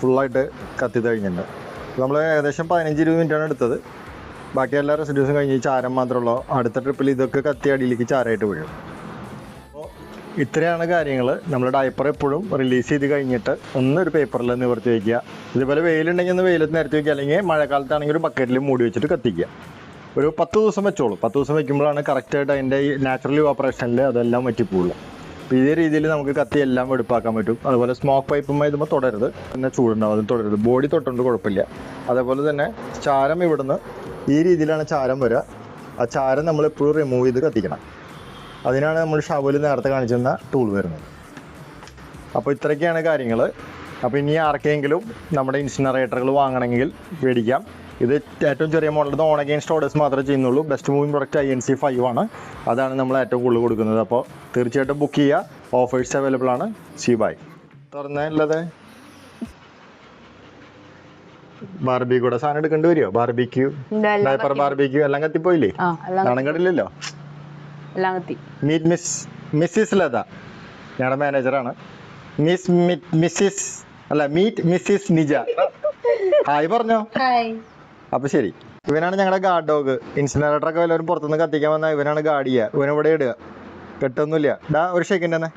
ഫുള്ളായിട്ട് കത്തി കഴിഞ്ഞിട്ടുണ്ട്. നമ്മൾ ഏകദേശം 15-20 മിനിറ്റാണ് എടുത്തത്. ബാക്കി എല്ലാ റെസിഡ്യൂസും കഴിഞ്ഞ് ചാരം മാത്രമുള്ളൂ. അടുത്ത ട്രിപ്പിൽ ഇതൊക്കെ കത്തി അടിയിലേക്ക് ചാരമായിട്ട് വീഴും. അപ്പോൾ ഇത്രയാണ് കാര്യങ്ങൾ. നമ്മൾ ഡയപ്പർ എപ്പോഴും റിലീസ് ചെയ്ത് കഴിഞ്ഞിട്ട് ഒരു പേപ്പറിൽ നിവർത്തി വയ്ക്കുക. ഇതുപോലെ വെയിലുണ്ടെങ്കിൽ ഒന്ന് വെയിലത്ത് നിരത്തി വയ്ക്കുക, അല്ലെങ്കിൽ മഴക്കാലത്താണെങ്കിൽ ഒരു ബക്കറ്റിൽ മൂടി വെച്ചിട്ട് കത്തിക്കുക. ഒരു 10 ദിവസം വെച്ചോളൂ. 10 ദിവസം വെക്കുമ്പോഴാണ് കറക്റ്റായിട്ട് അതിൻ്റെ ഈ നാച്ചുറൽ ഇവാപ്പറേഷനിൽ അതെല്ലാം വറ്റിപ്പോവുള്ളൂ. അപ്പോൾ ഇതേ രീതിയിൽ നമുക്ക് കത്തി എല്ലാം വെടുപ്പാക്കാൻ പറ്റും. അതുപോലെ സ്മോക്ക് പൈപ്പുമായി ഇതുമ്പോൾ തുടരുത്, പിന്നെ ചൂടുണ്ടാവും, അതും തുടരുത്. ബോഡി തൊട്ടുണ്ട് കുഴപ്പമില്ല. അതേപോലെ തന്നെ ചാരം ഇവിടുന്ന് ഈ രീതിയിലാണ് ചാരം വരിക. ആ ചാരം നമ്മളെപ്പോഴും റിമൂവ് ചെയ്ത് കത്തിക്കണം. അതിനാണ് നമ്മൾ ഷവല് നേരത്തെ കാണിച്ചിരുന്ന ടൂൾ വരുന്നത്. അപ്പോൾ ഇത്രയൊക്കെയാണ് കാര്യങ്ങൾ. അപ്പോൾ ഇനി ആർക്കെങ്കിലും നമ്മുടെ ഇൻസിനറേറ്ററുകൾ വാങ്ങണമെങ്കിൽ മേടിക്കാം. ഇത് ഏറ്റവും ചെറിയ മോഡൽ ഓൺ അഗെയിൻസ്റ്റ് ഓർഡേഴ്സ് മാത്രമേ ചെയ്യുന്നുള്ളൂ. ബെസ്റ്റ് മൂവിങ് പ്രൊഡക്റ്റ് INC 5 ആണ്. അതാണ് നമ്മൾ ഏറ്റവും കൂടുതൽ കൊടുക്കുന്നത്. അപ്പോൾ തീർച്ചയായിട്ടും ബുക്ക് ചെയ്യുക. ഓഫേഴ്സ് അവൈലബിൾ ആണ്. ബൈ. തുറന്നല്ലേ ബാർബി കൂടെ സാധനം എടുക്കേണ്ടി വരുമോ? ബാർബിക്യൂ, ഡയപ്പർ ബാർബിക്യൂ എല്ലാം കത്തിപ്പോയില്ലേ? നാണം കണ്ടില്ലല്ലോ. മീറ്റ് മിസ്സിസ് ലത ഞങ്ങളുടെ മാനേജറാണ്. Meet Mrs നിജ. ഹായ് പറഞ്ഞോ. അപ്പൊ ശരി. ഇവനാണ് ഞങ്ങളുടെ ഗാർഡ് ഡോഗ്. ഇൻസിനറേറ്ററൊക്കെ വല്ലവരും പുറത്തുനിന്ന് കത്തിക്കാൻ വന്നാൽ ഇവനാണ് ഗാർഡ് ചെയ്യുക. ഇവനെവിടെ ഇടുക, കെട്ടൊന്നുമില്ല. ഒരു സെക്കൻഡ് തന്നെ.